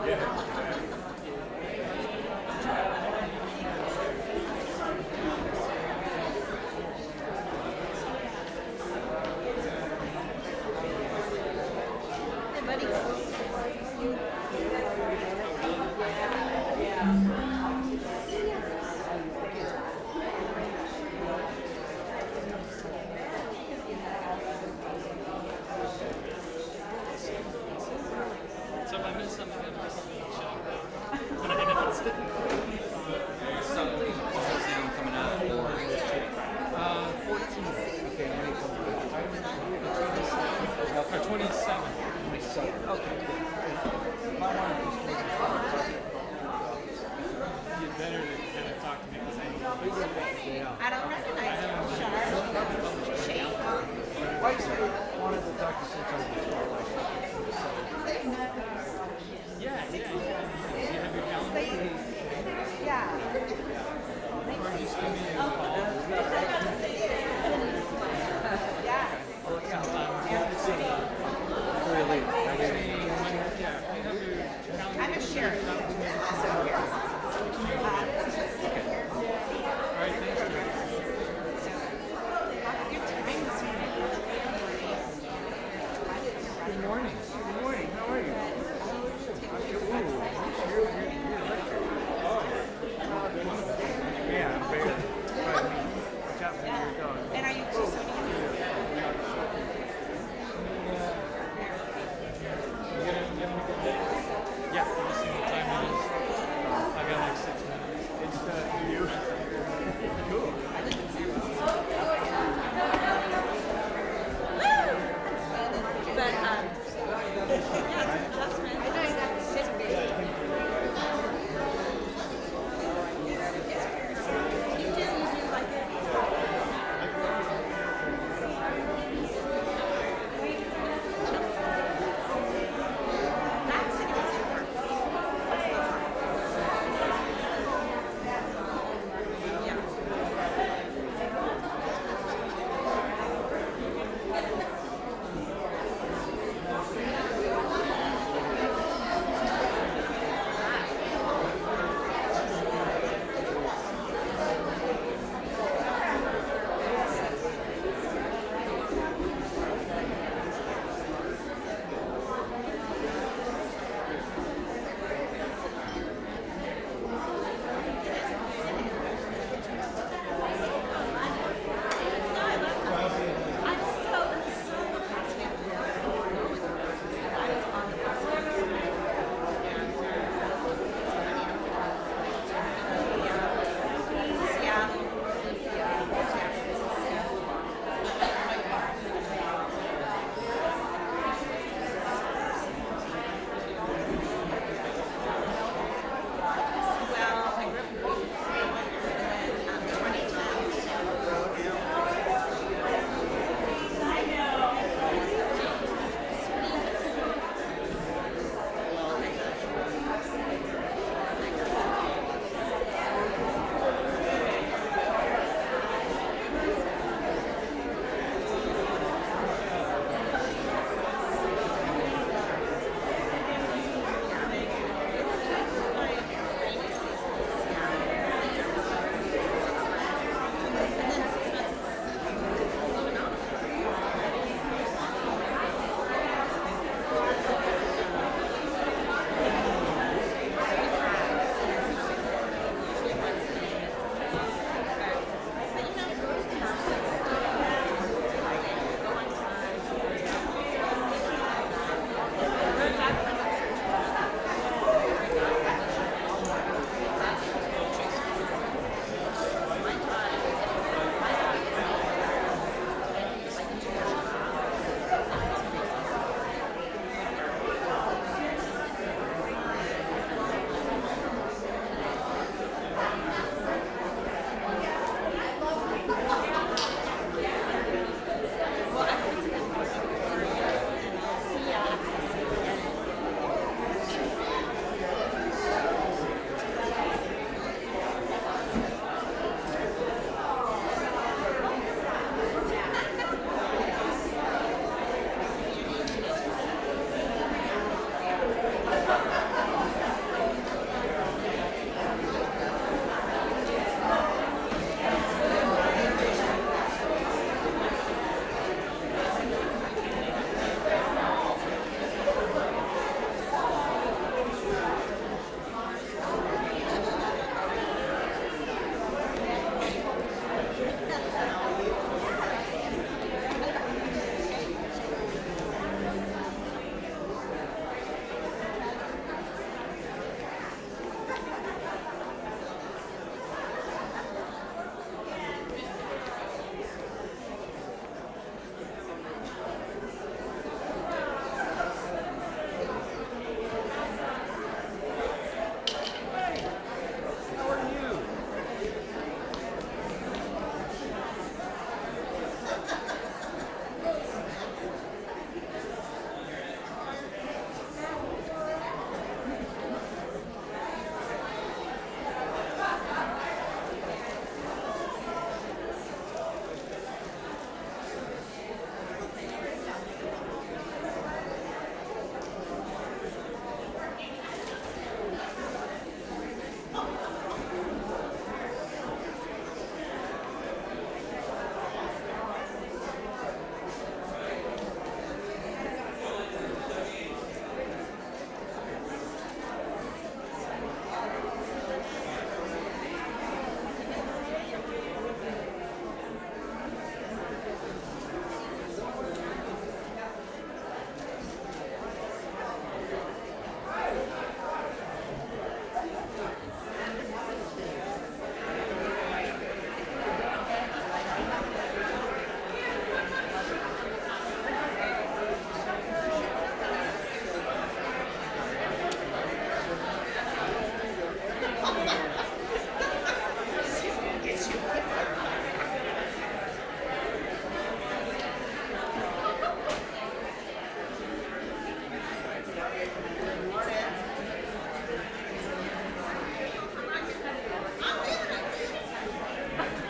Hey, buddy. So if I miss something, I'm just check.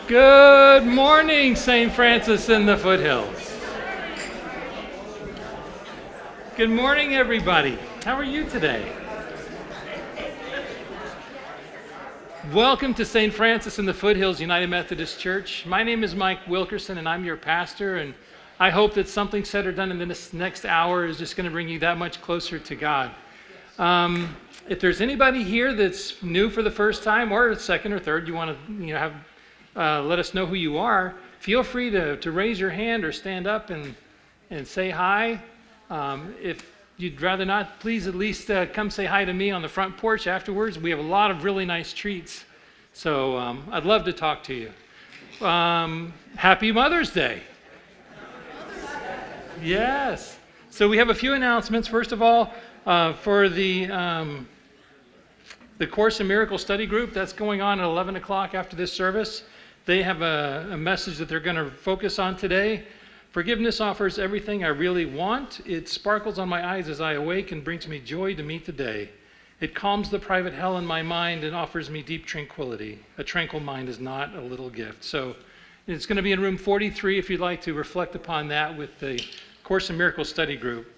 Good morning, St. Francis in the Foothills. Good morning, everybody. How are you today? Welcome to St. Francis in the Foothills United Methodist Church. My name is Mike Wilkerson, and I'm your pastor, and I hope that something said or done in this next hour is just going to bring you that much closer to God. If there's anybody here that's new for the first time or second or third, you want to let us know who you are, feel free to raise your hand or stand up and say hi. If you'd rather not, please at least come say hi to me on the front porch afterwards. We have a lot of really nice treats, so I'd love to talk to you. Happy Mother's Day. Yes. So we have a few announcements. First of all, for the Course in Miracles study group, that's going on at 11 o'clock after this service. They have a message that they're going to focus on today. Forgiveness offers everything I really want. It sparkles on my eyes as I awake and brings me joy to meet the day. It calms the private hell in my mind and offers me deep tranquility. A tranquil mind is not a little gift. So it's going to be in room 43 if you'd like to reflect upon that with the Course in Miracles study group.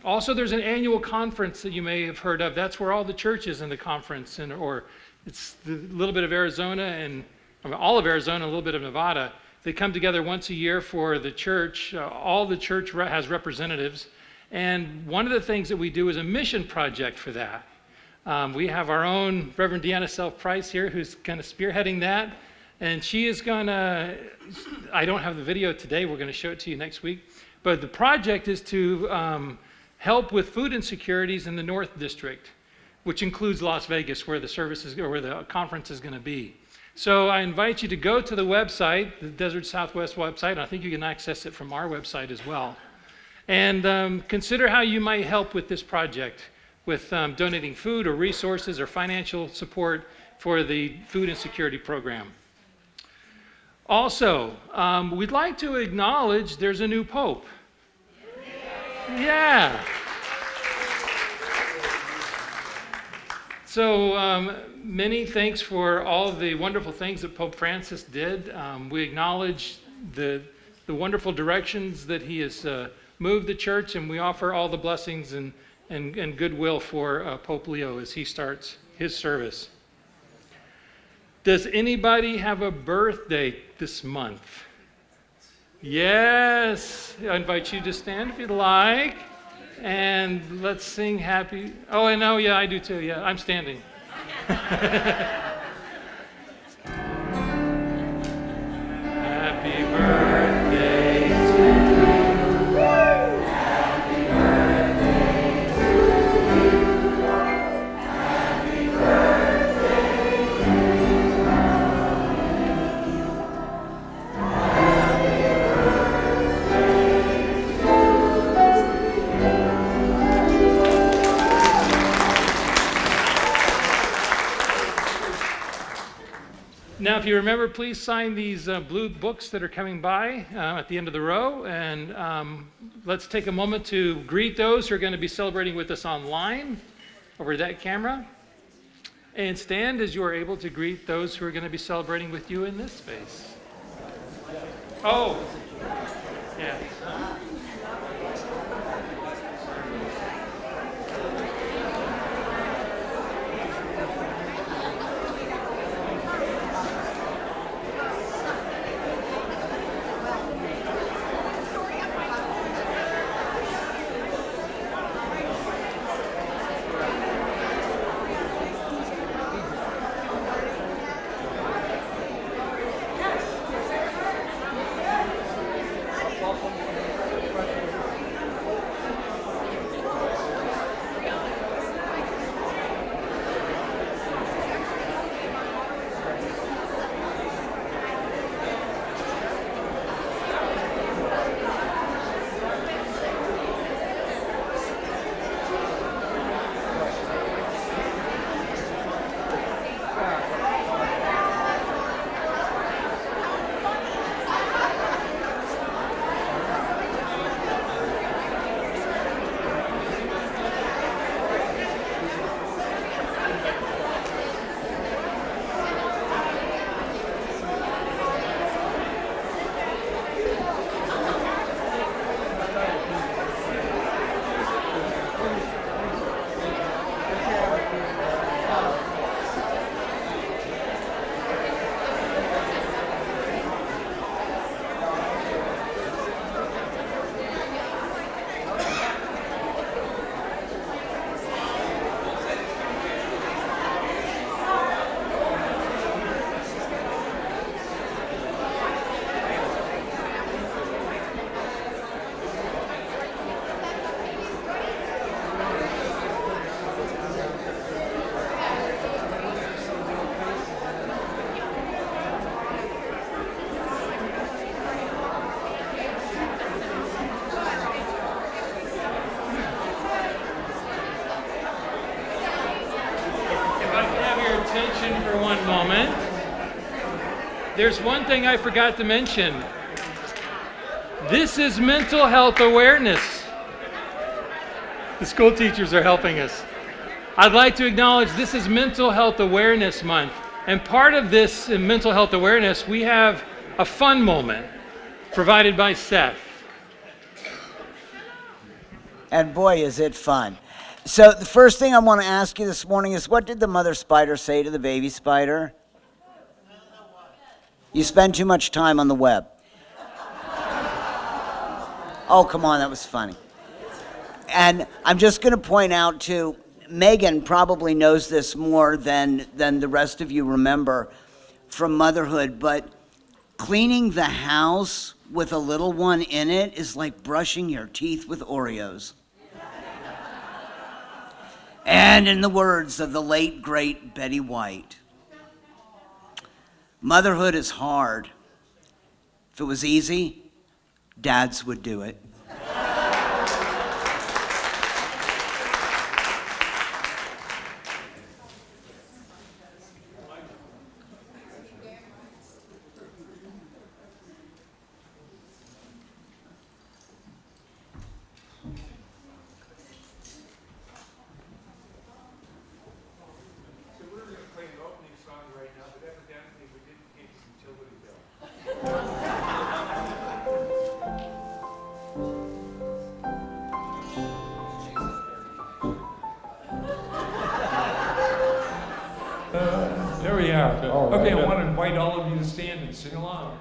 Also, there's an annual conference that you may have heard of. That's where all the churches in the conference, or it's a little bit of Arizona and all of Arizona, a little bit of Nevada. They come together once a year for the church. All the church has representatives. And one of the things that we do is a mission project for that. We have our own Reverend Deanna Self-Price here who's kind of spearheading that. And she is going to, I don't have the video today, we're going to show it to you next week. But the project is to help with food insecurities in the North District, which includes Las Vegas, where the conference is going to be. So I invite you to go to the website, the Desert Southwest website. I think you can access it from our website as well. And consider how you might help with this project, with donating food or resources or financial support for the food insecurity program. Also, we'd like to acknowledge there's a new pope. Yeah. So many thanks for all of the wonderful things that Pope Francis did. We acknowledge the wonderful directions that he has moved the church, and we offer all the blessings and goodwill for Pope Leo as he starts his service. Does anybody have a birthday this month? Yes. I invite you to stand if you'd like. And let's sing happy. Oh, I know. Yeah, I do too. Yeah, I'm standing. Happy birthday to you. Happy birthday to you. Happy birthday, dear Now, if you remember, please sign these blue books that are coming by at the end of the row. And let's take a moment to greet those who are going to be celebrating with us online over that camera. And stand as you are able to greet those who are going to be celebrating with you in this space. Oh, yeah. attention for one moment. There's one thing I forgot to mention. This is Mental Health Awareness. The school teachers are helping us. I'd like to acknowledge this is Mental Health Awareness Month. And part of this in Mental Health Awareness, we have a fun moment provided by Seth. And boy, is it fun. So the first thing I want to ask you this morning is, what did the mother spider say to the baby spider? You spend too much time on the web. Oh, come on, that was funny. And I'm just going to point out, too, Megan probably knows this more than the rest of you remember from motherhood, but cleaning the house with a little one in it is like brushing your teeth with Oreos. And in the words of the late, great Betty White, motherhood is hard. If it was easy, dads would do it. There we are. Okay, I want to invite all of you to stand and sing along.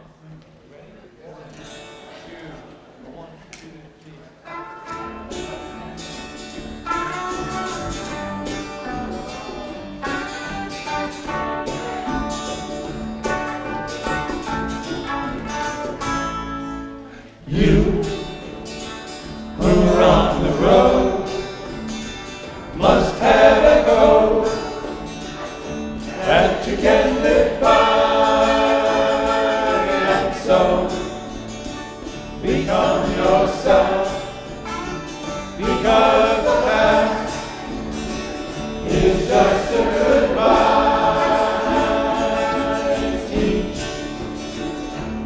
You who are on the road must have a code that you can live by, and so become yourself, because the past is just a goodbye. Teach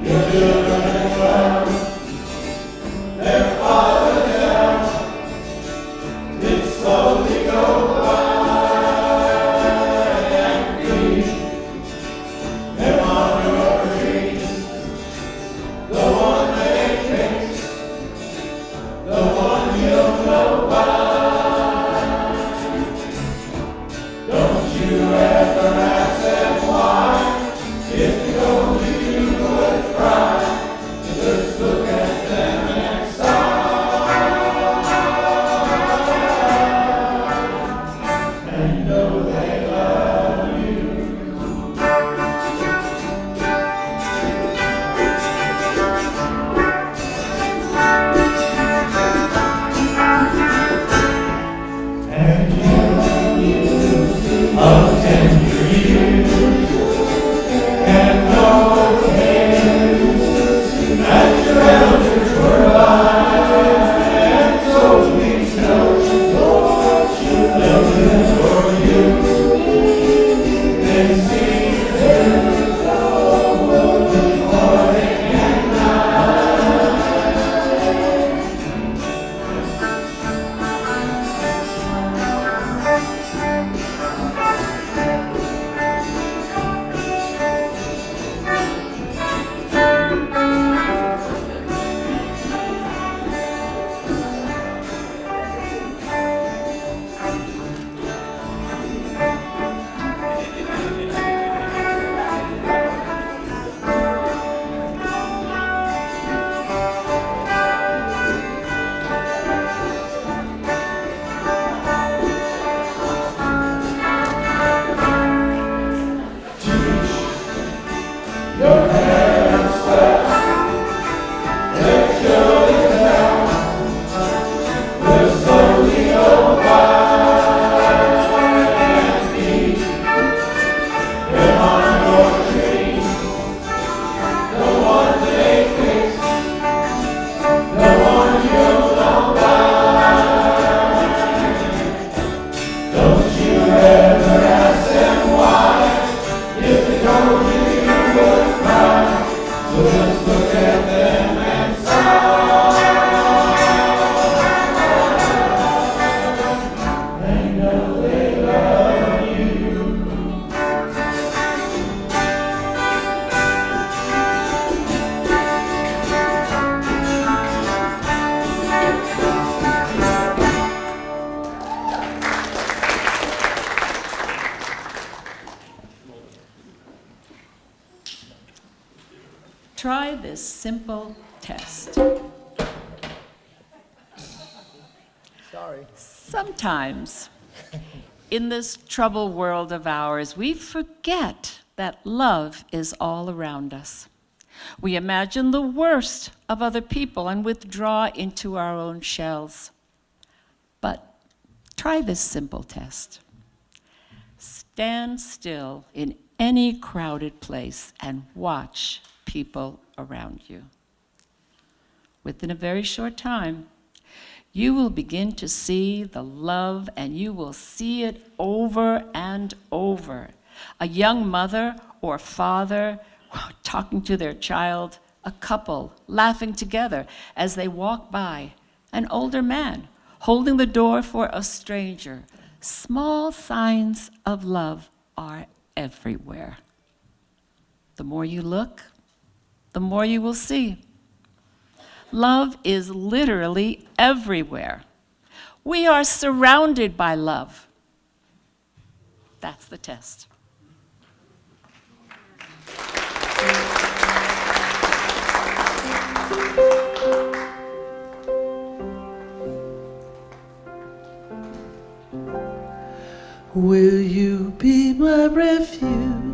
your children well their father's help did slowly go by. Try this simple test. Sorry. Sometimes, in this troubled world of ours, we forget that love is all around us. We imagine the worst of other people and withdraw into our own shells. But try this simple test. Stand still in any crowded place and watch people around you. Within a very short time, you will begin to see the love, and you will see it over and over. A young mother or father talking to their child, a couple laughing together as they walk by, an older man holding the door for a stranger. Small signs of love are everywhere. The more you look, the more you will see. Love is literally everywhere. We are surrounded by love. That's the test. Will you be my refuge,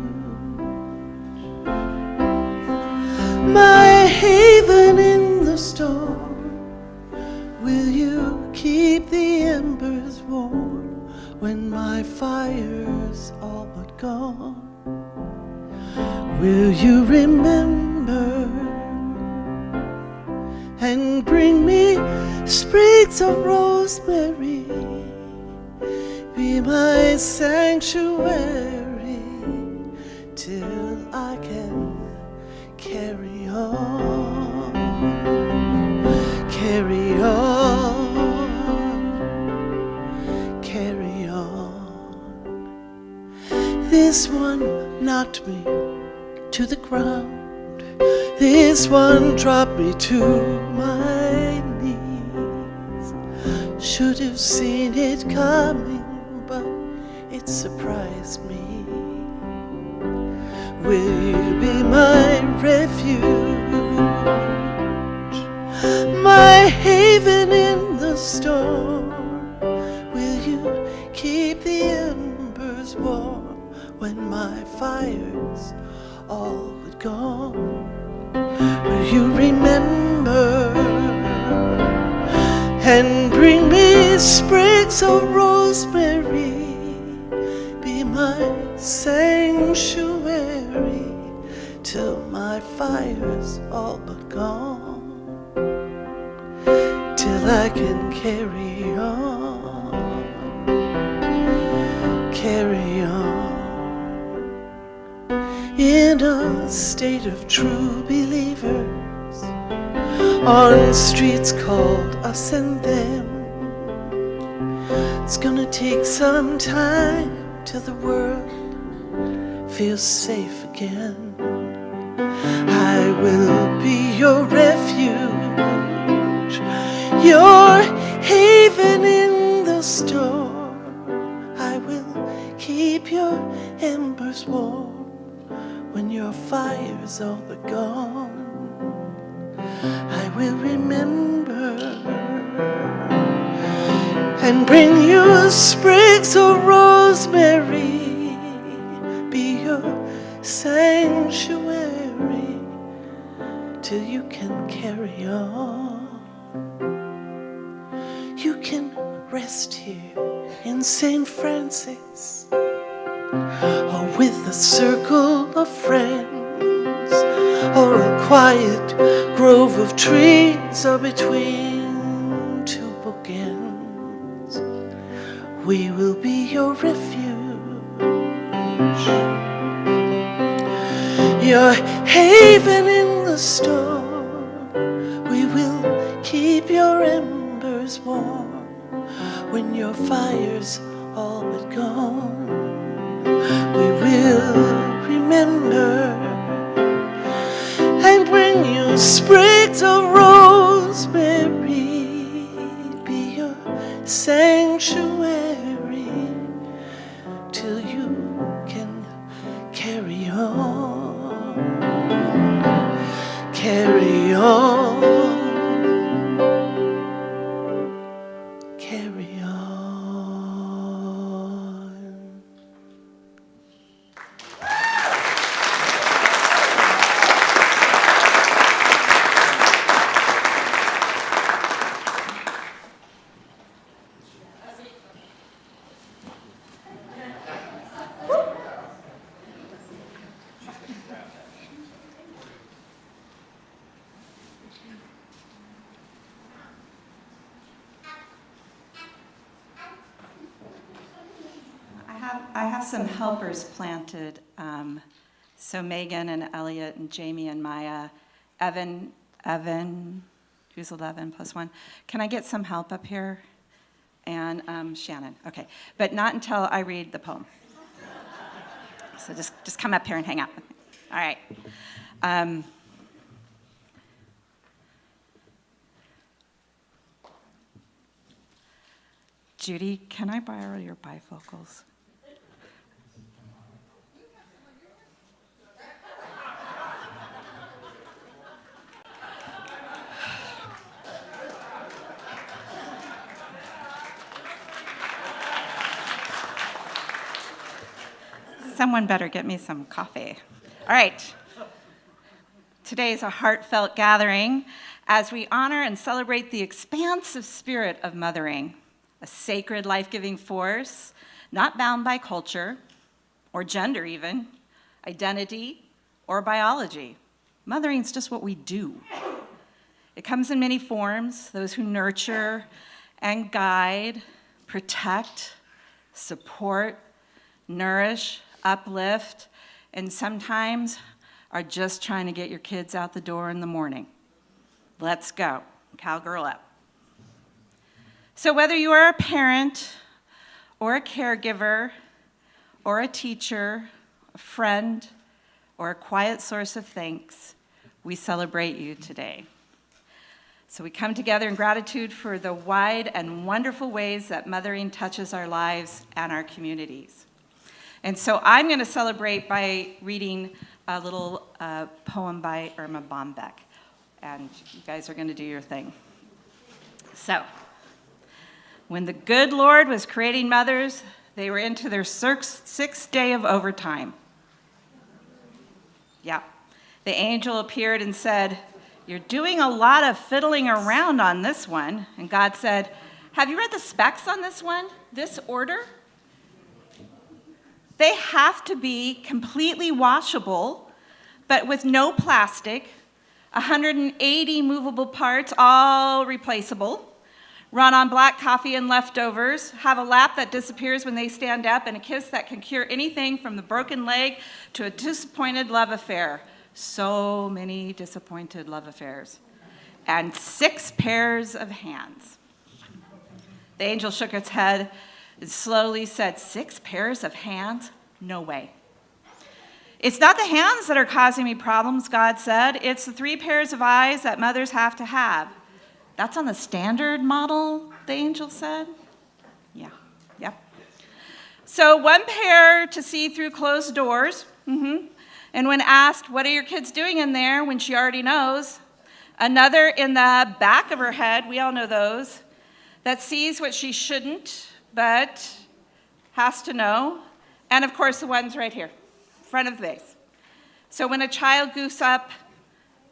my haven in the storm? Will you keep the embers warm when my fire's all but gone? Will you remember and bring me sprigs of rosemary? Be my sanctuary till I can carry on, carry on, carry on. This one knocked me to the ground. This one dropped me to my knees. Should have seen it coming, but it surprised me. Will you be my refuge, my haven in the storm? Will you keep the embers warm when my fire's all but gone? Will you remember and bring me sprigs of rosemary? Be my sanctuary till my fire's all but gone, till I can carry on, carry on. In a state of true believers, on streets called us and them, it's gonna take some time till the world feels safe again. I will be your refuge, your haven in the storm. I will keep your embers warm when your fire's all but gone. I will remember and bring you sprigs of rosemary. Be your sanctuary till you can carry on. You can rest here in St. Francis, or with a circle of friends, or a quiet grove of trees, or between two bookends. We will be your refuge, your haven in the storm. We will keep your embers warm when your fire's all but gone. We will remember and bring you sprigs of rosemary. Be your sanctuary till you can carry on, I have some helpers planted. So Megan and Elliot and Jamie and Maya, Evan, who's 11 plus 1. Can I get some help up here? And Shannon. Okay, but not until I read the poem. So just come up here and hang out with me. All right. Judy, can I borrow your bifocals? Someone better get me some coffee. All right. Today is a heartfelt gathering as we honor and celebrate the expansive spirit of mothering, a sacred life-giving force, not bound by culture or gender even, identity or biology. Mothering's just what we do. It comes in many forms, those who nurture and guide, protect, support, nourish, uplift, and sometimes are just trying to get your kids out the door in the morning. Let's go, cowgirl up. So whether you are a parent or a caregiver or a teacher, a friend, or a quiet source of thanks, we celebrate you today. So we come together in gratitude for the wide and wonderful ways that mothering touches our lives and our communities. And so I'm going to celebrate by reading a little poem by Irma Bombeck. And you guys are going to do your thing. So, when the good Lord was creating mothers, they were into their sixth day of overtime. Yeah. The angel appeared and said, "You're doing a lot of fiddling around on this one." And God said, "Have you read the specs on this one? This order? They have to be completely washable, but with no plastic, 180 movable parts, all replaceable, run on black coffee and leftovers, have a lap that disappears when they stand up, and a kiss that can cure anything from the broken leg to a disappointed love affair." So many disappointed love affairs. And 6 pairs of hands. The angel shook its head and slowly said, 6 pairs of hands? No way. "It's not the hands that are causing me problems," God said. "It's the 3 pairs of eyes that mothers have to have." "That's on the standard model," the angel said. Yeah, yep. So 1 pair to see through closed doors. And when asked, "What are your kids doing in there?" when she already knows. Another in the back of her head, we all know those, that sees what she shouldn't, but has to know. And of course, the ones right here, front of the vase. So when a child goofs up,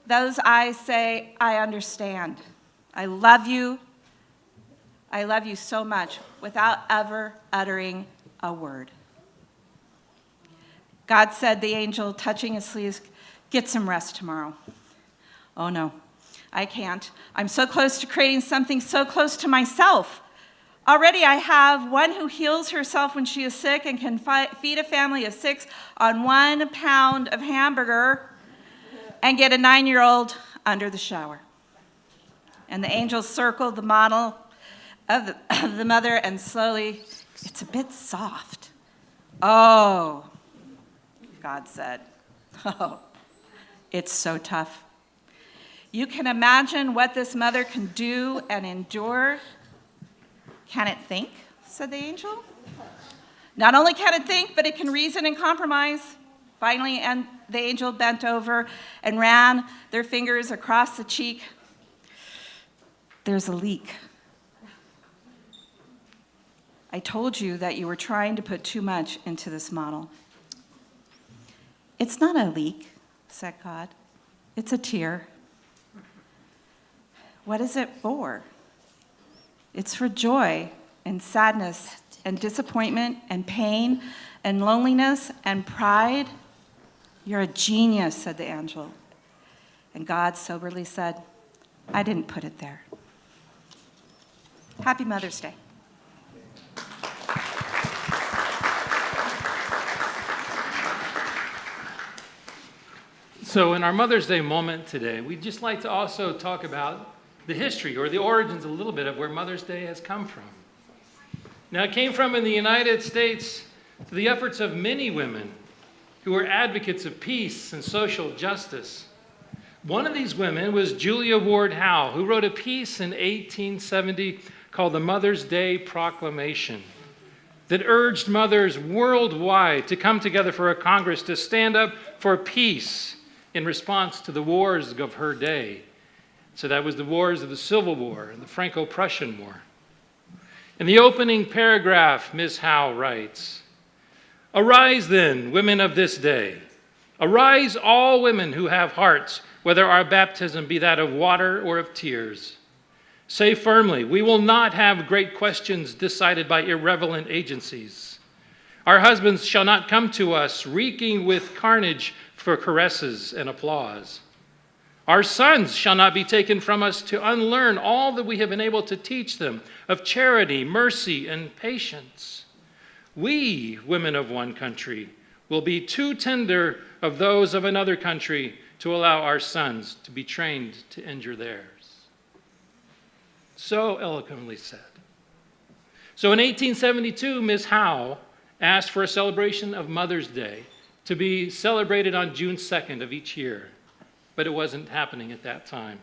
those eyes say, "I understand. I love you. I love you so much," without ever uttering a word. God said, the angel, touching his sleeves, "Get some rest tomorrow." "Oh no, I can't. I'm so close to creating something so close to myself. Already I have one who heals herself when she is sick and can feed a family of 6 on 1 pound of hamburger and get a 9-year-old under the shower." And the angel circled the model of the mother and slowly, "It's a bit soft." "Oh," God said, "oh, it's so tough. You can imagine what this mother can do and endure." "Can it think?" said the angel. "Not only can it think, but it can reason and compromise." Finally, and the angel bent over and ran their fingers across the cheek. "There's a leak. I told you that you were trying to put too much into this model." "It's not a leak," said God. "It's a tear." "What is it for?" "It's for joy and sadness and disappointment and pain and loneliness and pride." "You're a genius," said the angel. And God soberly said, "I didn't put it there." Happy Mother's Day. So in our Mother's Day moment today, we'd just like to also talk about the history or the origins a little bit of where Mother's Day has come from. Now, it came from in the United States through the efforts of many women who were advocates of peace and social justice. One of these women was Julia Ward Howe, who wrote a piece in 1870 called the Mother's Day Proclamation that urged mothers worldwide to come together for a Congress to stand up for peace in response to the wars of her day. So that was the wars of the Civil War and the Franco-Prussian War. In the opening paragraph, Ms. Howe writes, "Arise then, women of this day. Arise, all women who have hearts, whether our baptism be that of water or of tears. Say firmly, we will not have great questions decided by irrelevant agencies. Our husbands shall not come to us reeking with carnage for caresses and applause. Our sons shall not be taken from us to unlearn all that we have been able to teach them of charity, mercy, and patience. We, women of one country, will be too tender of those of another country to allow our sons to be trained to injure theirs." So eloquently said. So in 1872, Ms. Howe asked for a celebration of Mother's Day to be celebrated on June 2nd of each year, but it wasn't happening at that time.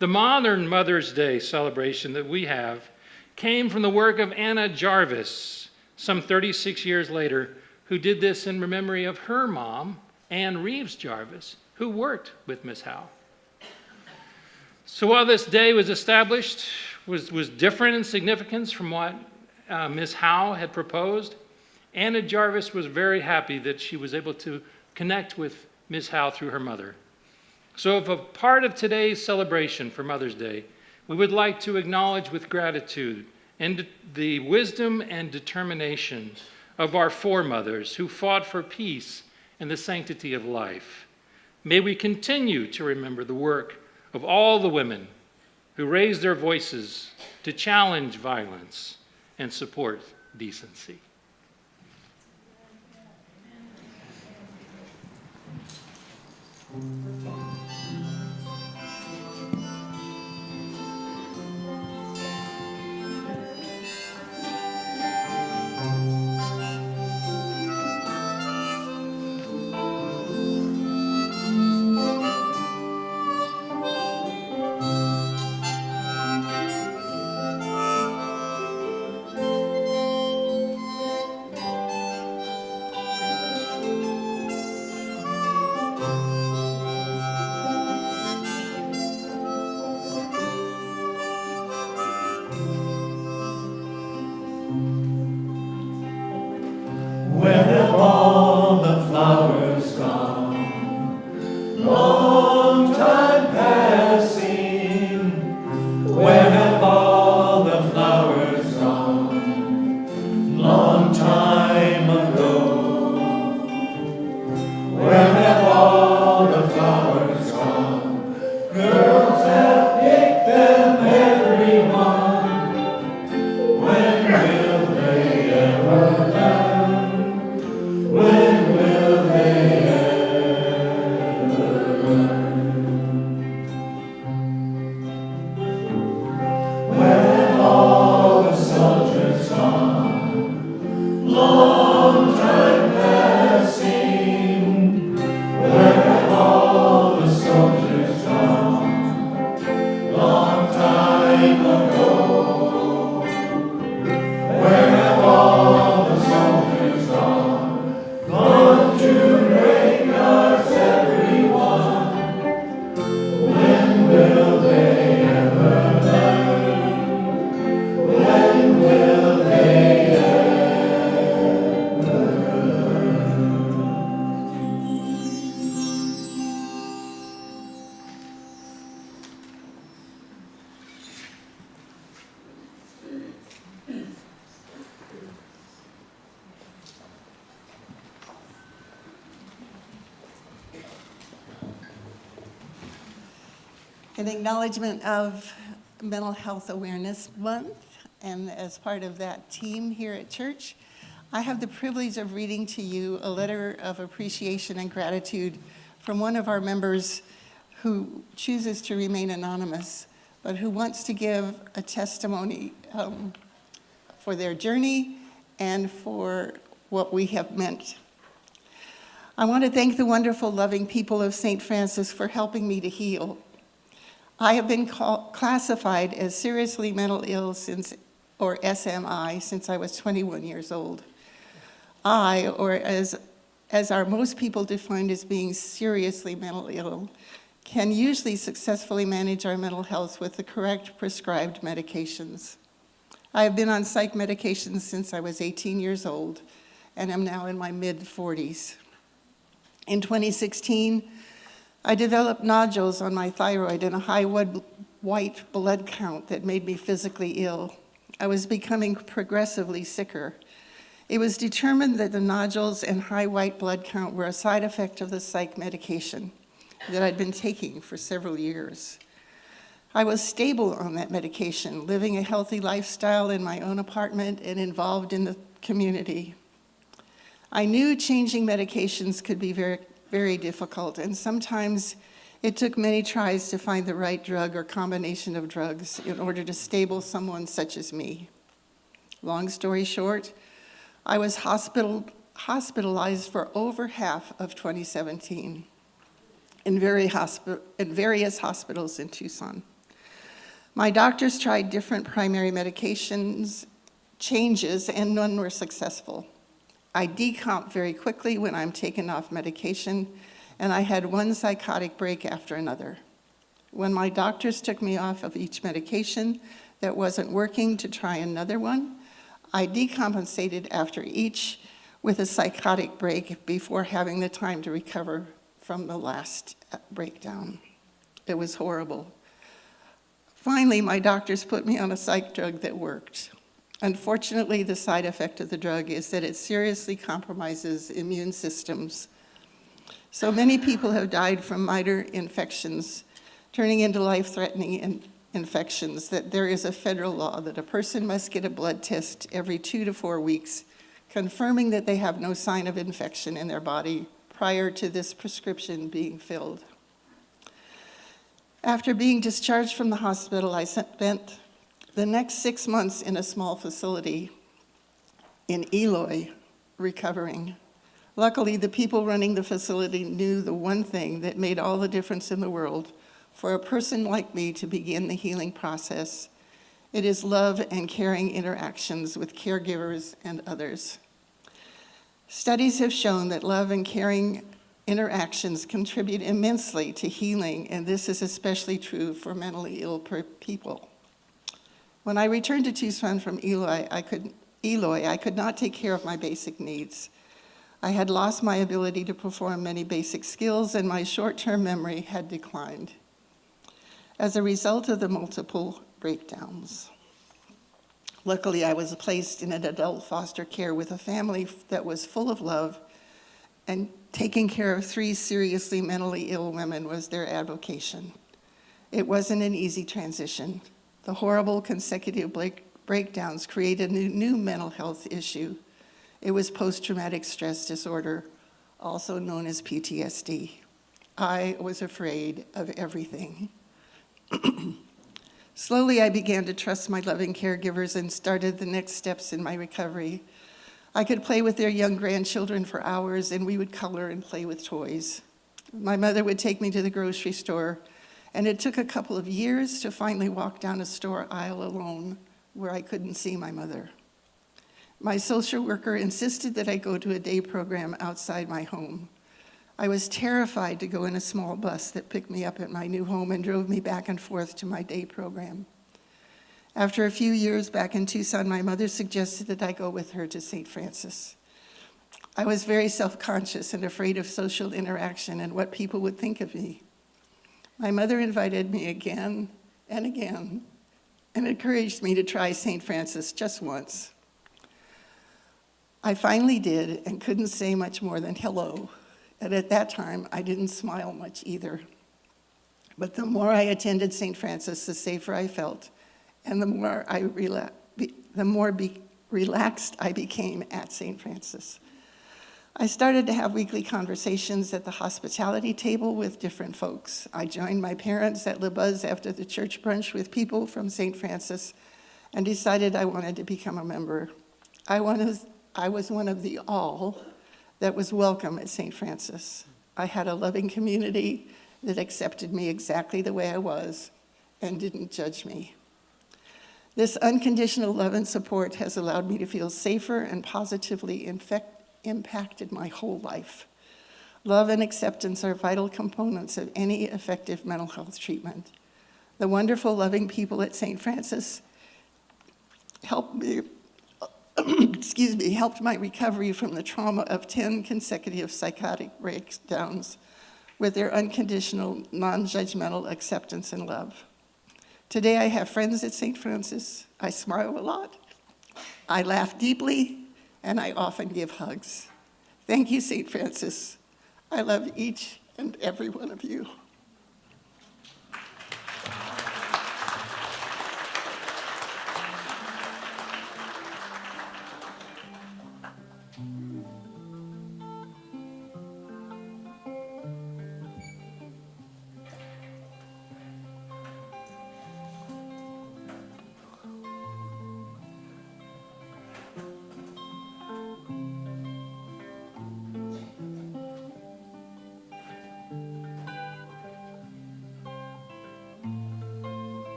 The modern Mother's Day celebration that we have came from the work of Anna Jarvis, some 36 years later, who did this in memory of her mom, Anne Reeves Jarvis, who worked with Ms. Howe. So while this day was established, was different in significance from what Ms. Howe had proposed, Anna Jarvis was very happy that she was able to connect with Ms. Howe through her mother. So if a part of today's celebration for Mother's Day, we would like to acknowledge with gratitude and the wisdom and determination of our foremothers who fought for peace and the sanctity of life. May we continue to remember the work of all the women who raised their voices to challenge violence and support decency. Where have all the flowers gone? Long time passing. Where have all the flowers gone? Long time ago. Where have all the flowers gone? Girls have picked them, every one. When will they ever learn? When will they ever learn? Where have all the soldiers gone? Long time passing. Where have all the soldiers gone? Long time ago. Where have all the soldiers gone? Gone to break us, everyone. When will they ever learn? When will they ever learn? In acknowledgement of Mental Health Awareness Month, and as part of that team here at church, I have the privilege of reading to you a letter of appreciation and gratitude from one of our members who chooses to remain anonymous, but who wants to give a testimony for their journey and for what we have meant. I want to thank the wonderful, loving people of St. Francis for helping me to heal. I have been classified as seriously mental ill or SMI, since I was 21 years old. I, or as are most people defined as being seriously mentally ill, can usually successfully manage our mental health with the correct prescribed medications. I have been on psych medications since I was 18 years old, and am now in my mid-40s. In 2016, I developed nodules on my thyroid and a high white blood count that made me physically ill. I was becoming progressively sicker. It was determined that the nodules and high white blood count were a side effect of the psych medication that I'd been taking for several years. I was stable on that medication, living a healthy lifestyle in my own apartment and involved in the community. I knew changing medications could be very, very difficult, and sometimes it took many tries to find the right drug or combination of drugs in order to stable someone such as me. Long story short, I was hospitalized for over half of 2017 in various hospitals in Tucson. My doctors tried different primary medications changes, and none were successful. I decomp very quickly when I'm taken off medication, and I had one psychotic break after another. When my doctors took me off of each medication that wasn't working to try another one, I decompensated after each with a psychotic break before having the time to recover from the last breakdown. It was horrible. Finally, my doctors put me on a psych drug that worked. Unfortunately, the side effect of the drug is that it seriously compromises immune systems. So many people have died from minor infections, turning into life-threatening infections, that there is a federal law that a person must get a blood test every 2 to 4 weeks, confirming that they have no sign of infection in their body prior to this prescription being filled. After being discharged from the hospital, I spent the next 6 months in a small facility in Eloy, recovering. Luckily, the people running the facility knew the one thing that made all the difference in the world for a person like me to begin the healing process. It is love and caring interactions with caregivers and others. Studies have shown that love and caring interactions contribute immensely to healing, and this is especially true for mentally ill people. When I returned to Tucson from Eloy, I could not take care of my basic needs. I had lost my ability to perform many basic skills, and my short-term memory had declined as a result of the multiple breakdowns. Luckily, I was placed in an adult foster care with a family that was full of love, and taking care of 3 seriously mentally ill women was their avocation. It wasn't an easy transition. The horrible consecutive breakdowns created a new mental health issue. It was post-traumatic stress disorder, also known as PTSD. I was afraid of everything. Slowly, I began to trust my loving caregivers and started the next steps in my recovery. I could play with their young grandchildren for hours, and we would color and play with toys. My mother would take me to the grocery store, and it took a couple of years to finally walk down a store aisle alone where I couldn't see my mother. My social worker insisted that I go to a day program outside my home. I was terrified to go in a small bus that picked me up at my new home and drove me back and forth to my day program. After a few years back in Tucson, my mother suggested that I go with her to St. Francis. I was very self-conscious and afraid of social interaction and what people would think of me. My mother invited me again and again and encouraged me to try St. Francis just once. I finally did and couldn't say much more than hello. And at that time, I didn't smile much either. But the more I attended St. Francis, the safer I felt, and the more relaxed I became at St. Francis. I started to have weekly conversations at the hospitality table with different folks. I joined my parents at Le Buzz after the church brunch with people from St. Francis and decided I wanted to become a member. I was one of the all that was welcome at St. Francis. I had a loving community that accepted me exactly the way I was and didn't judge me. This unconditional love and support has allowed me to feel safer and positively impacted my whole life. Love and acceptance are vital components of any effective mental health treatment. The wonderful, loving people at St. Francis helped me, helped my recovery from the trauma of 10 consecutive psychotic breakdowns with their unconditional, non-judgmental acceptance and love. Today I have friends at St. Francis. I smile a lot, I laugh deeply, and I often give hugs. Thank you, St. Francis. I love each and every one of you.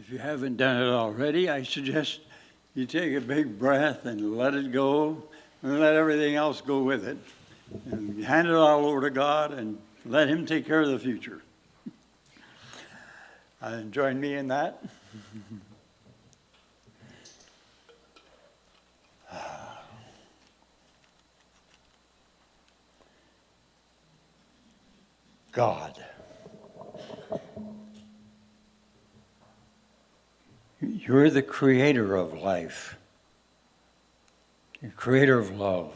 If you haven't done it already, I suggest you take a big breath and let it go and let everything else go with it. And hand it all over to God and let Him take care of the future. Join me in that. God. You're the creator of life, the creator of love.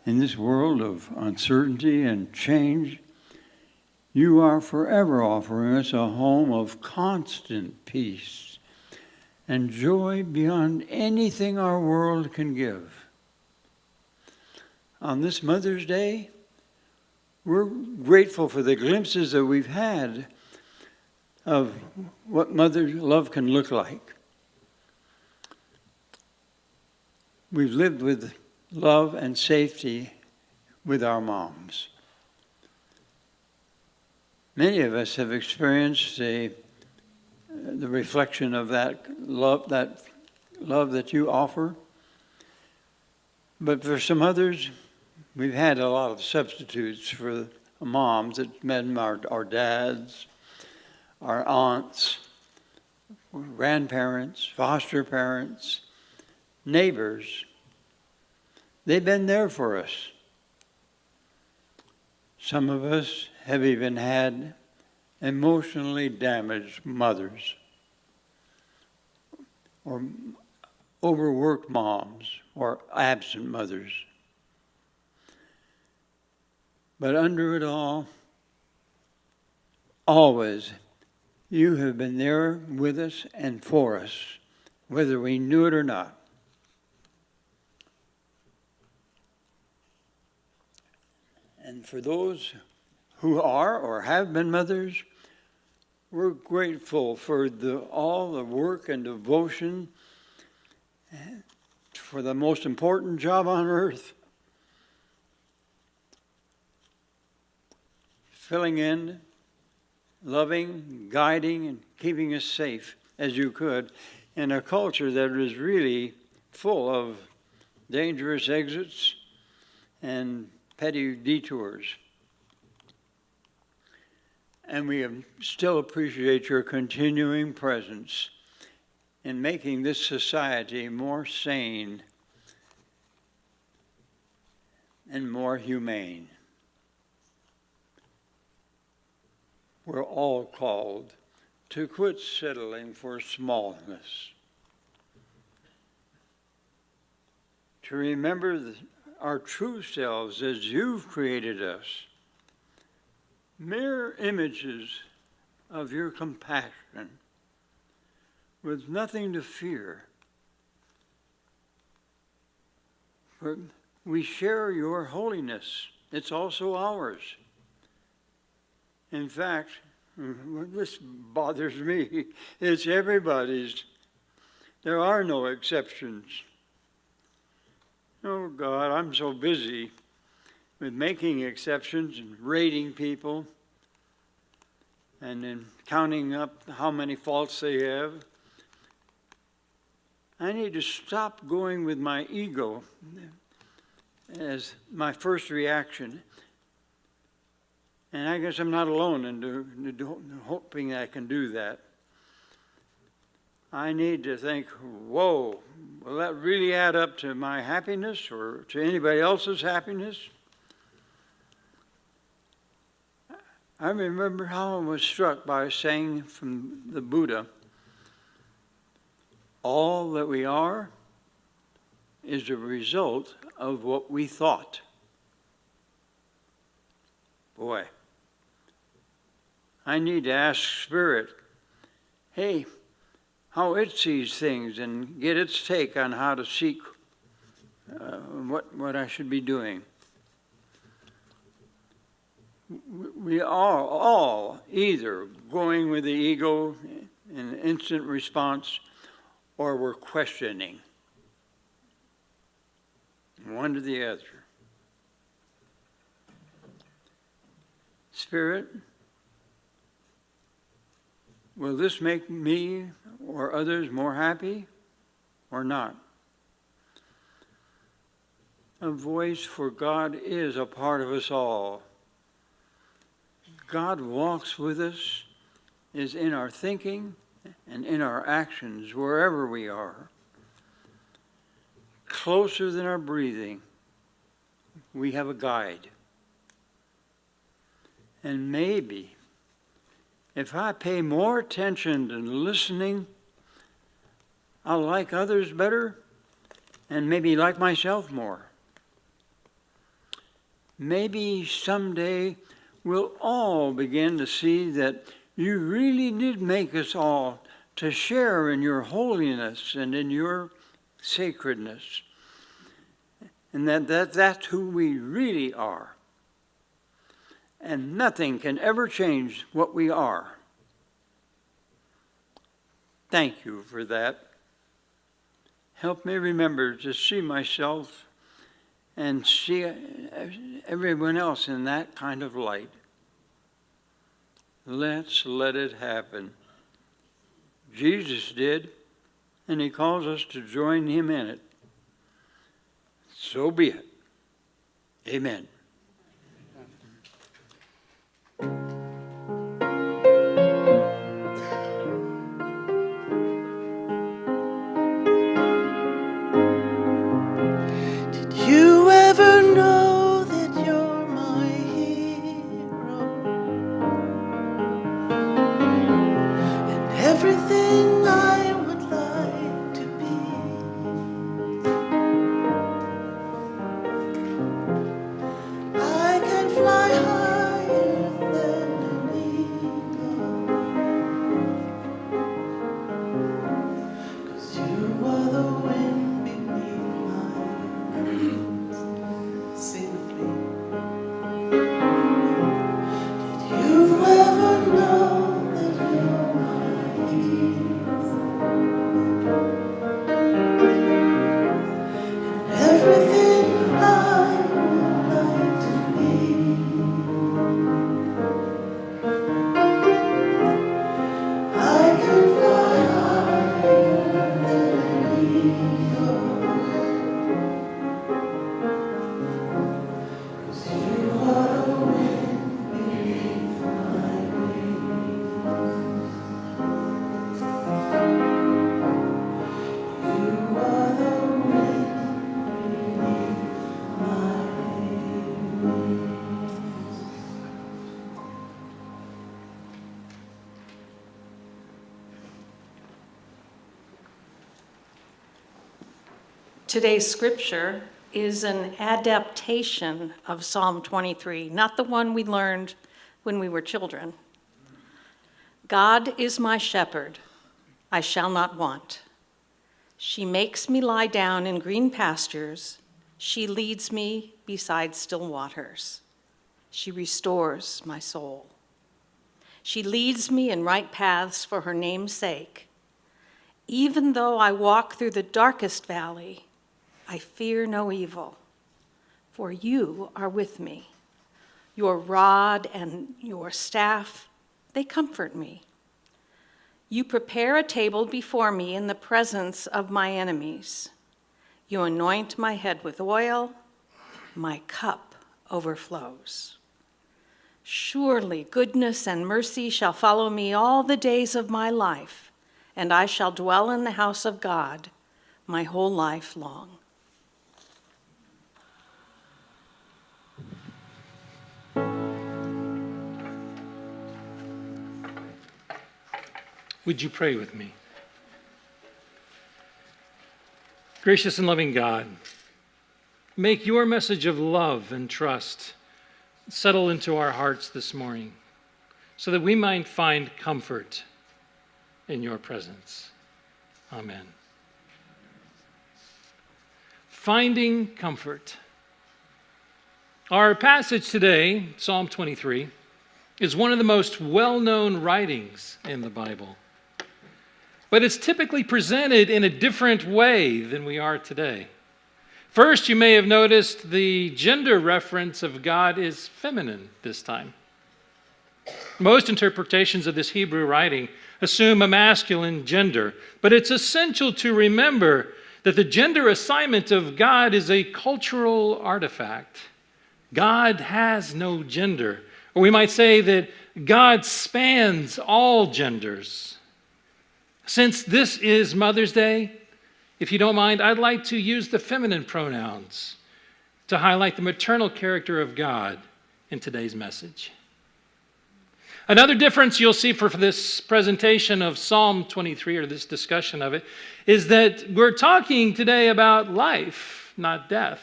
In this world of uncertainty and change, you are forever offering us a home of constant peace and joy beyond anything our world can give. On this Mother's Day, we're grateful for the glimpses that we've had of what mother's love can look like. We've lived with love and safety with our moms. Many of us have experienced the reflection of that love that you offer. But for some others, we've had a lot of substitutes for moms that meant our dads, our aunts, grandparents, foster parents, neighbors. They've been there for us. Some of us have even had emotionally damaged mothers or overworked moms or absent mothers. But under it all, always, you have been there with us and for us, whether we knew it or not. And for those who are or have been mothers, we're grateful for all the work and devotion for the most important job on earth. Filling in, loving, guiding, and keeping us safe as you could in a culture that is really full of dangerous exits and petty detours. And we still appreciate your continuing presence in making this society more sane and more humane. We're all called to quit settling for smallness, to remember our true selves as you've created us, mere images of your compassion, with nothing to fear. For we share your holiness. It's also ours. In fact, this bothers me. It's everybody's. There are no exceptions. Oh God, I'm so busy with making exceptions and rating people and then counting up how many faults they have. I need to stop going with my ego as my first reaction. And I guess I'm not alone in hoping I can do that. I need to think, whoa, will that really add up to my happiness or to anybody else's happiness? I remember how I was struck by a saying from the Buddha, all that we are is a result of what we thought. Boy, I need to ask Spirit, hey, how it sees things and get its take on how to seek what I should be doing. We are all either going with the ego in instant response or we're questioning. One to the other. Spirit, Will this make me or others more happy or not? A voice for God is a part of us all. God walks with us, is in our thinking and in our actions wherever we are. Closer than our breathing, we have a guide. And maybe, if I pay more attention to listening, I'll like others better and maybe like myself more. Maybe someday we'll all begin to see that you really did make us all to share in your holiness and in your sacredness. And that's who we really are. And nothing can ever change what we are. Thank you for that. Help me remember to see myself and see everyone else in that kind of light. Let's let it happen. Jesus did, and he calls us to join him in it. So be it. Amen. Did you ever know that you're my hero? And everything I would like to be. I can fly higher than an eagle, 'cause you are the wind beneath my wings. Sing with me. Did you ever know that you're my hero? And everything I would like to be. I can fly higher than an eagle, 'cause you are the wind beneath my wings. You are the wind beneath my wings. Today's scripture is an adaptation of Psalm 23, not the one we learned when we were children. God is my shepherd, I shall not want. She makes me lie down in green pastures. She leads me beside still waters. She restores my soul. She leads me in right paths for her name's sake. Even though I walk through the darkest valley, I fear no evil, for you are with me. Your rod and your staff, they comfort me. You prepare a table before me in the presence of my enemies. You anoint my head with oil, my cup overflows. Surely goodness and mercy shall follow me all the days of my life, and I shall dwell in the house of God my whole life long. Would you pray with me? Gracious and loving God, make your message of love and trust settle into our hearts this morning so that we might find comfort in your presence. Amen. Finding comfort. Our passage today, Psalm 23, is one of the most well-known writings in the Bible. But it's typically presented in a different way than we are today. First, you may have noticed the gender reference of God is feminine this time. Most interpretations of this Hebrew writing assume a masculine gender, but it's essential to remember that the gender assignment of God is a cultural artifact. God has no gender. Or we might say that God spans all genders. Since this is Mother's Day, if you don't mind, I'd like to use the feminine pronouns to highlight the maternal character of God in today's message. Another difference you'll see for this presentation of Psalm 23, or this discussion of it, is that we're talking today about life, not death.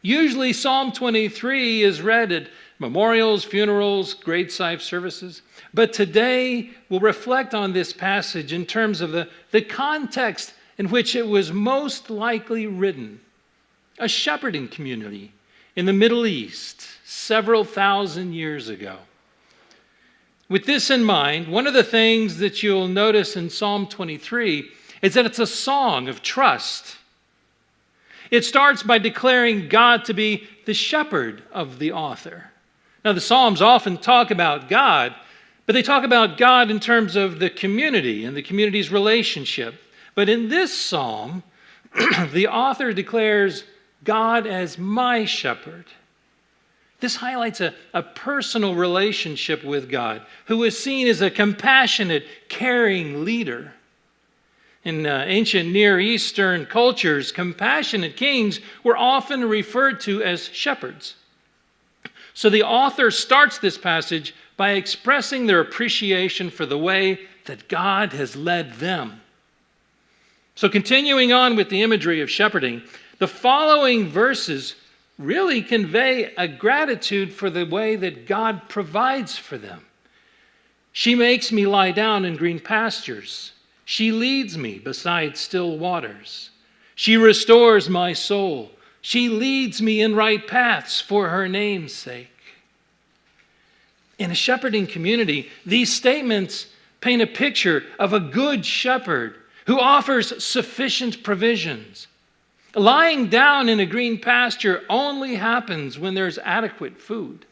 Usually Psalm 23 is read at memorials, funerals, graveside services. But today we'll reflect on this passage in terms of the context in which it was most likely written. A shepherding community in the Middle East several thousand years ago. With this in mind, one of the things that you'll notice in Psalm 23 is that it's a song of trust. It starts by declaring God to be the shepherd of the author. Now, the Psalms often talk about God, but they talk about God in terms of the community and the community's relationship. But in this psalm, the author declares God as my shepherd. This highlights a personal relationship with God, who is seen as a compassionate, caring leader. In ancient Near Eastern cultures, compassionate kings were often referred to as shepherds. So the author starts this passage by expressing their appreciation for the way that God has led them. So continuing on with the imagery of shepherding, the following verses really convey a gratitude for the way that God provides for them. She makes me lie down in green pastures. She leads me beside still waters. She restores my soul. She leads me in right paths for her name's sake. In a shepherding community, these statements paint a picture of a good shepherd who offers sufficient provisions. Lying down in a green pasture only happens when there's adequate food.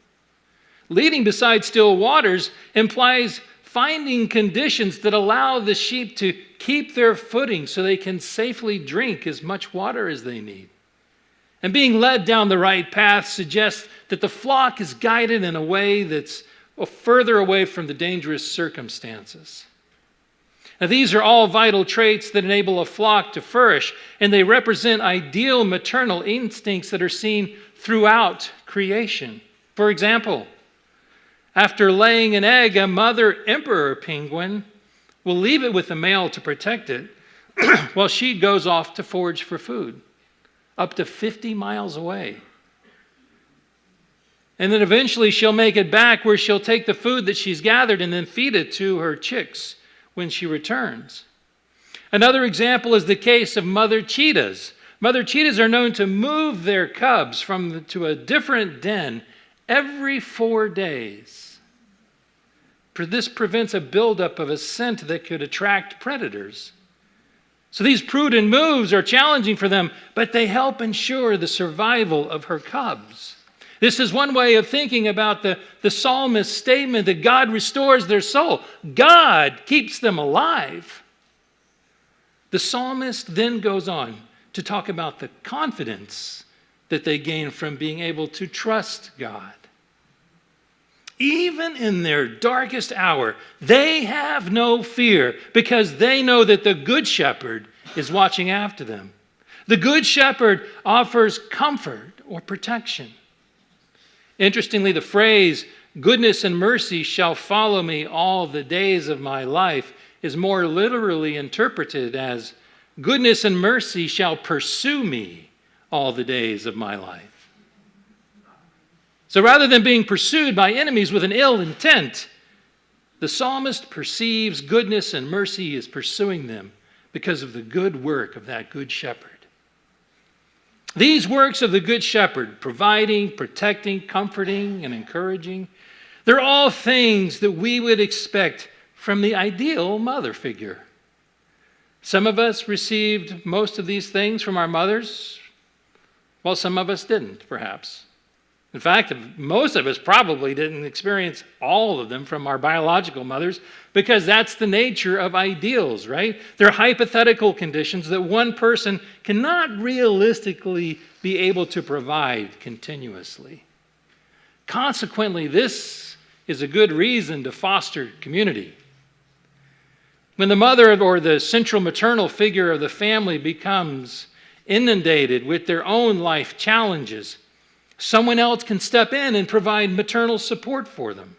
Leading beside still waters implies finding conditions that allow the sheep to keep their footing so they can safely drink as much water as they need. And being led down the right path suggests that the flock is guided in a way that's further away from the dangerous circumstances. Now, these are all vital traits that enable a flock to flourish, and they represent ideal maternal instincts that are seen throughout creation. For example, after laying an egg, a mother emperor penguin will leave it with the male to protect it while she goes off to forage for food, up to 50 miles away. And then eventually she'll make it back where she'll take the food that she's gathered and then feed it to her chicks when she returns. Another example is the case of mother cheetahs. Mother cheetahs are known to move their cubs to a different den every 4 days. This prevents a buildup of a scent that could attract predators. So these prudent moves are challenging for them, but they help ensure the survival of her cubs. This is one way of thinking about the psalmist's statement that God restores their soul. God keeps them alive. The psalmist then goes on to talk about the confidence that they gain from being able to trust God. Even in their darkest hour, they have no fear because they know that the Good Shepherd is watching after them. The Good Shepherd offers comfort or protection. Interestingly, the phrase, goodness and mercy shall follow me all the days of my life, is more literally interpreted as, goodness and mercy shall pursue me all the days of my life. So rather than being pursued by enemies with an ill intent, the psalmist perceives goodness and mercy is pursuing them because of the good work of that Good Shepherd. These works of the Good Shepherd, providing, protecting, comforting, and encouraging, they're all things that we would expect from the ideal mother figure. Some of us received most of these things from our mothers, while some of us didn't, perhaps. In fact, most of us probably didn't experience all of them from our biological mothers, because that's the nature of ideals, right? They're hypothetical conditions that one person cannot realistically be able to provide continuously. Consequently, this is a good reason to foster community. When the mother or the central maternal figure of the family becomes inundated with their own life challenges, someone else can step in and provide maternal support for them.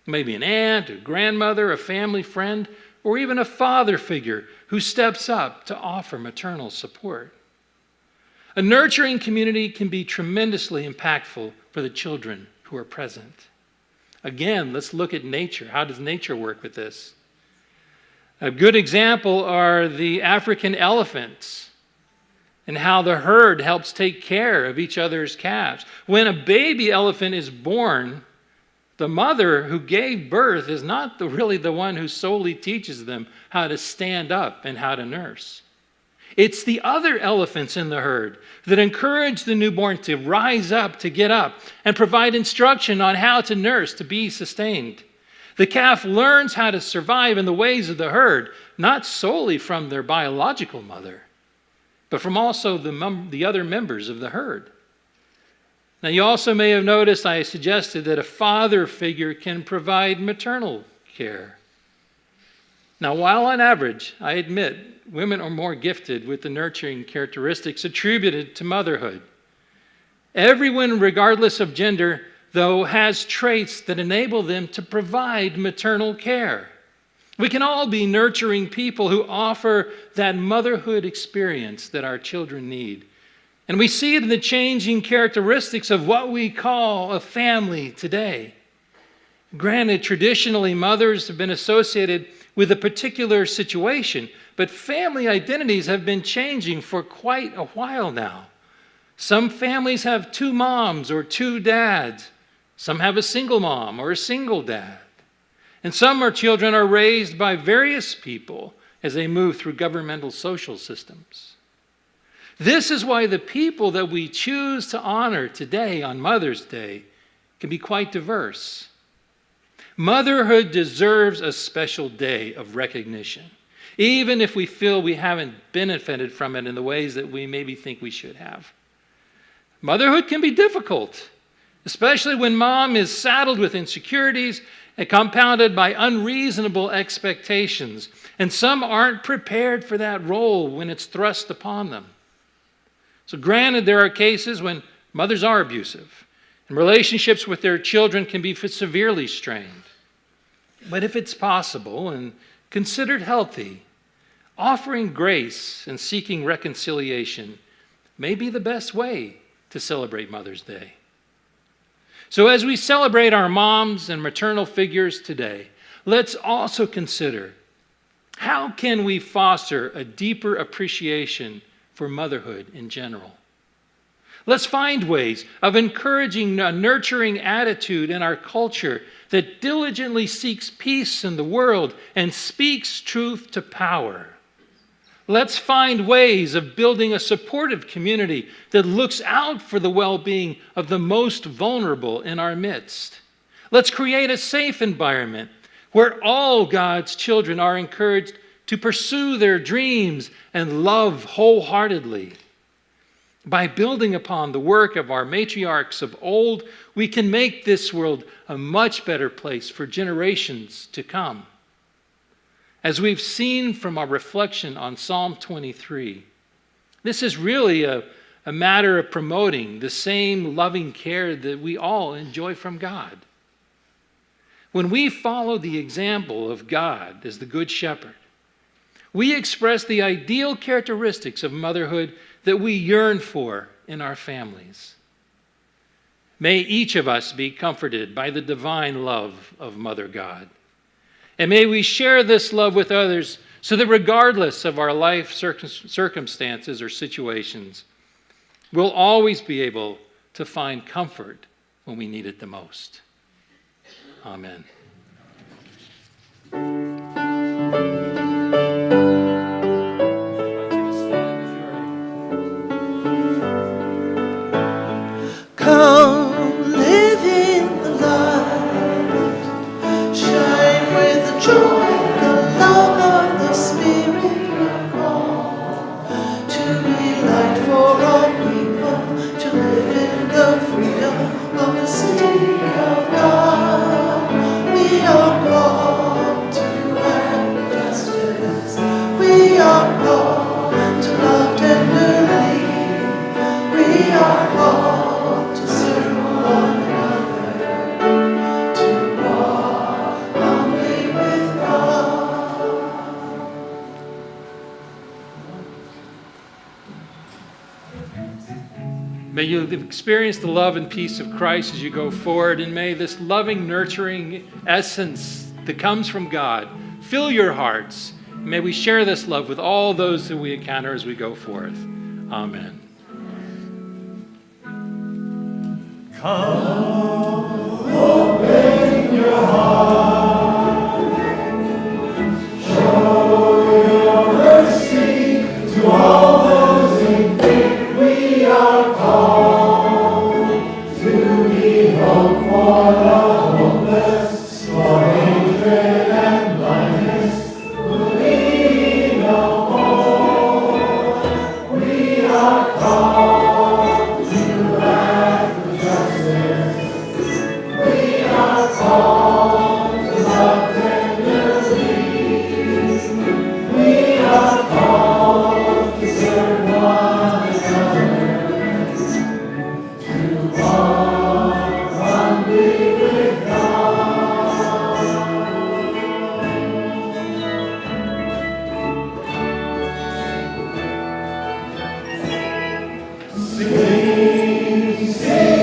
Maybe an aunt, a grandmother, a family friend, or even a father figure who steps up to offer maternal support. A nurturing community can be tremendously impactful for the children who are present. Again, let's look at nature. How does nature work with this? A good example are the African elephants and how the herd helps take care of each other's calves. When a baby elephant is born, the mother who gave birth is not really the one who solely teaches them how to stand up and how to nurse. It's the other elephants in the herd that encourage the newborn to rise up, to get up, and provide instruction on how to nurse, to be sustained. The calf learns how to survive in the ways of the herd, not solely from their biological mother, but from also the other members of the herd. Now, you also may have noticed I suggested that a father figure can provide maternal care. Now, while on average, I admit, women are more gifted with the nurturing characteristics attributed to motherhood, everyone, regardless of gender, though, has traits that enable them to provide maternal care. We can all be nurturing people who offer that motherhood experience that our children need. And we see it in the changing characteristics of what we call a family today. Granted, traditionally, mothers have been associated with a particular situation, but family identities have been changing for quite a while now. Some families have 2 moms or 2 dads. Some have a single mom or a single dad. And some children are raised by various people as they move through governmental social systems. This is why the people that we choose to honor today on Mother's Day can be quite diverse. Motherhood deserves a special day of recognition, even if we feel we haven't benefited from it in the ways that we maybe think we should have. Motherhood can be difficult, especially when mom is saddled with insecurities and compounded by unreasonable expectations, and some aren't prepared for that role when it's thrust upon them. So granted, there are cases when mothers are abusive, and relationships with their children can be severely strained. But if it's possible and considered healthy, offering grace and seeking reconciliation may be the best way to celebrate Mother's Day. So as we celebrate our moms and maternal figures today, let's also consider, how can we foster a deeper appreciation for motherhood in general? Let's find ways of encouraging a nurturing attitude in our culture that diligently seeks peace in the world and speaks truth to power. Let's find ways of building a supportive community that looks out for the well-being of the most vulnerable in our midst. Let's create a safe environment where all God's children are encouraged to pursue their dreams and love wholeheartedly. By building upon the work of our matriarchs of old, we can make this world a much better place for generations to come. As we've seen from our reflection on Psalm 23, this is really a matter of promoting the same loving care that we all enjoy from God. When we follow the example of God as the Good Shepherd, we express the ideal characteristics of motherhood that we yearn for in our families. May each of us be comforted by the divine love of Mother God. And may we share this love with others so that regardless of our life circumstances or situations, we'll always be able to find comfort when we need it the most. Amen. Come May you experience the love and peace of Christ as you go forward, and may this loving, nurturing essence that comes from God fill your hearts. May we share this love with all those that we encounter as we go forth. Amen. Sing, sing.